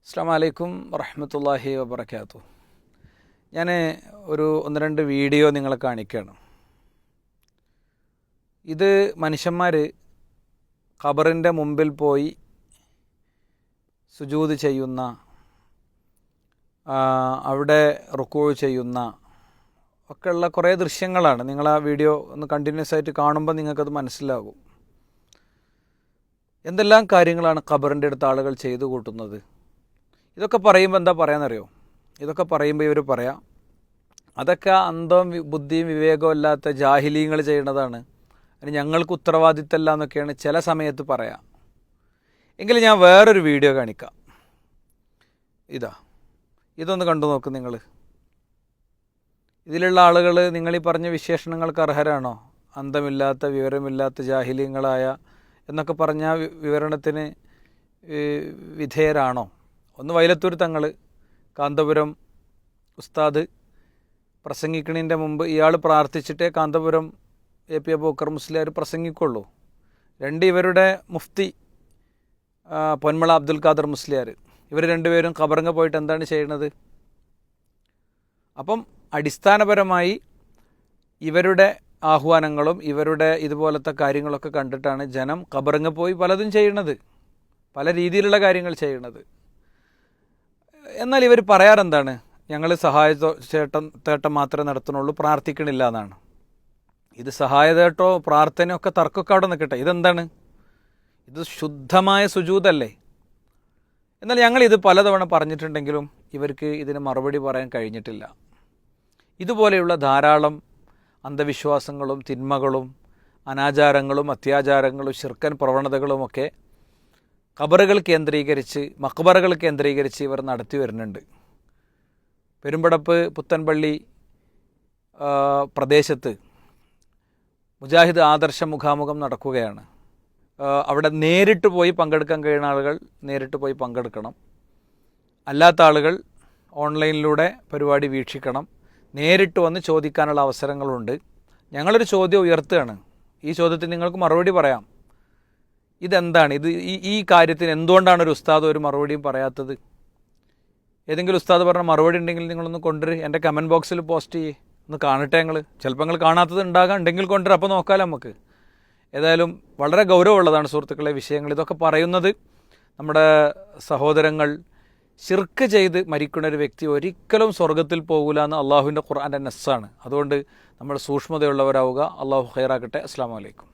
അസ്സലാമു അലൈക്കും വറഹ്മത്തുള്ളാഹി വബറകാതുഹു. ഞാൻ ഒന്ന് രണ്ട് വീഡിയോ നിങ്ങളെ കാണിക്കുകയാണ്. ഇത് മനുഷ്യന്മാർ ഖബറിൻ്റെ മുമ്പിൽ പോയി സുജൂദ് ചെയ്യുന്ന, അവിടെ റുക്കൂ ചെയ്യുന്ന ഒക്കെയുള്ള കുറേ ദൃശ്യങ്ങളാണ്. നിങ്ങൾ ആ വീഡിയോ ഒന്ന് കണ്ടിന്യൂസ് ആയിട്ട് കാണുമ്പോൾ നിങ്ങൾക്കത് മനസ്സിലാകും. എന്തെല്ലാം കാര്യങ്ങളാണ് ഖബറിൻ്റെ അടുത്ത് ആളുകൾ ചെയ്തു കൂട്ടുന്നത്. ഇതൊക്കെ പറയുമ്പോൾ എന്താ പറയാന്നറിയോ? ഇതൊക്കെ പറയുമ്പോൾ ഇവർ പറയാം, അതൊക്കെ അന്തവും ബുദ്ധിയും വിവേകവും ഇല്ലാത്ത ജാഹിലീങ്ങൾ ചെയ്യുന്നതാണ്, അതിന് ഞങ്ങൾക്ക് ഉത്തരവാദിത്തമല്ല എന്നൊക്കെയാണ് ചില സമയത്ത് പറയാം. എങ്കിൽ ഞാൻ വേറൊരു വീഡിയോ കാണിക്കാം. ഇതൊന്ന് കണ്ടു നോക്ക് നിങ്ങൾ. ഇതിലുള്ള ആളുകൾ നിങ്ങളീ പറഞ്ഞ വിശേഷണങ്ങൾക്ക് അർഹരാണോ? അന്തമില്ലാത്ത വിവരമില്ലാത്ത ജാഹിലീങ്ങളായ എന്നൊക്കെ പറഞ്ഞ വിവരണത്തിന് വിധേയരാണോ? ഒന്ന് വൈലത്തൂർ തങ്ങൾ, കാന്തപുരം ഉസ്താദ് പ്രസംഗിക്കണതിൻ്റെ മുമ്പ് ഇയാൾ പ്രാർത്ഥിച്ചിട്ടേ കാന്തപുരം എ പി അബൂബക്കർ മുസ്ലിയാർ പ്രസംഗിക്കുള്ളൂ. രണ്ട് ഇവരുടെ മുഫ്തി പൊന്മള അബ്ദുൽ ഖാദർ മുസ്ലിയാർ, ഇവർ രണ്ടുപേരും ഖബറങ്ങ പോയിട്ട് എന്താണ് ചെയ്യുന്നത്? അപ്പം അടിസ്ഥാനപരമായി ഇവരുടെ ആഹ്വാനങ്ങളും ഇവരുടെ ഇതുപോലത്തെ കാര്യങ്ങളൊക്കെ കണ്ടിട്ടാണ് ജനം ഖബറങ്ങ പോയി പലതും ചെയ്യണത്, പല രീതിയിലുള്ള കാര്യങ്ങൾ ചെയ്യണത്. എന്നാൽ ഇവർ പറയാറെന്താണ്? ഞങ്ങൾ തേട്ടം മാത്രമേ നടത്തുന്നുള്ളൂ, പ്രാർത്ഥിക്കണില്ല എന്നാണ്. ഇത് സഹായതേട്ടോ പ്രാർത്ഥനയോ ഒക്കെ തർക്കമൊക്കെ അവിടെ നിൽക്കട്ടെ, ഇതെന്താണ്? ഇത് ശുദ്ധമായ സുജൂദല്ലേ? എന്നാൽ ഞങ്ങളിത് പലതവണ പറഞ്ഞിട്ടുണ്ടെങ്കിലും ഇവർക്ക് ഇതിന് മറുപടി പറയാൻ കഴിഞ്ഞിട്ടില്ല. ഇതുപോലെയുള്ള ധാരാളം അന്ധവിശ്വാസങ്ങളും തിന്മകളും അനാചാരങ്ങളും അത്യാചാരങ്ങളും ശിർക്കൻ പ്രവണതകളുമൊക്കെ ഖബറുകൾ കേന്ദ്രീകരിച്ച്, മഖ്ബറകൾ കേന്ദ്രീകരിച്ച് ഇവർ നടത്തി വരുന്നുണ്ട്. പെരുമ്പടപ്പ് പുത്തൻപള്ളി പ്രദേശത്ത് മുജാഹിദ് ആദർശ മുഖാമുഖം നടക്കുകയാണ്. അവിടെ നേരിട്ട് പോയി പങ്കെടുക്കാൻ കഴിയുന്ന ആളുകൾ നേരിട്ട് പോയി പങ്കെടുക്കണം, അല്ലാത്ത ആളുകൾ ഓൺലൈനിലൂടെ പരിപാടി വീക്ഷിക്കണം. നേരിട്ട് വന്ന് ചോദിക്കാനുള്ള അവസരങ്ങളുണ്ട്. ഞങ്ങളൊരു ചോദ്യം ഉയർത്തുകയാണ്. ഈ ചോദ്യത്തിന് നിങ്ങൾക്ക് മറുപടി പറയാം. ഇതെന്താണ്? ഈ കാര്യത്തിന് എന്തുകൊണ്ടാണ് ഒരു ഉസ്താദ് ഒരു മറുപടിയും പറയാത്തത്? ഏതെങ്കിലും ഉസ്താദ് പറഞ്ഞ മറുപടി ഉണ്ടെങ്കിൽ നിങ്ങളൊന്ന് കൊണ്ടുവരും, എൻ്റെ കമൻറ്റ് ബോക്സിൽ പോസ്റ്റ് ചെയ്യേ, ഒന്ന് കാണട്ടെ. ചിലപ്പോൾ നിങ്ങൾ കാണാത്തത് ഉണ്ടാകാം, ഉണ്ടെങ്കിൽ കൊണ്ടുവരും, അപ്പോൾ നോക്കാമല്ലോ നമുക്ക്. ഏതായാലും വളരെ ഗൗരവമുള്ളതാണ് സുഹൃത്തുക്കളെ വിഷയങ്ങൾ. ഇതൊക്കെ പറയുന്നത് നമ്മുടെ സഹോദരങ്ങൾ ശിർക്ക് ചെയ്ത് മരിക്കുന്ന ഒരു വ്യക്തി ഒരിക്കലും സ്വർഗത്തിൽ പോകില്ല എന്ന് അള്ളാഹുവിൻ്റെ ഖുർആൻ്റെ നസ്സാണ്. അതുകൊണ്ട് നമ്മൾ സൂക്ഷ്മതയുള്ളവരാവുക. അള്ളാഹു ഖൈറാക്കട്ടെ. അസ്സലാമു അലൈക്കും.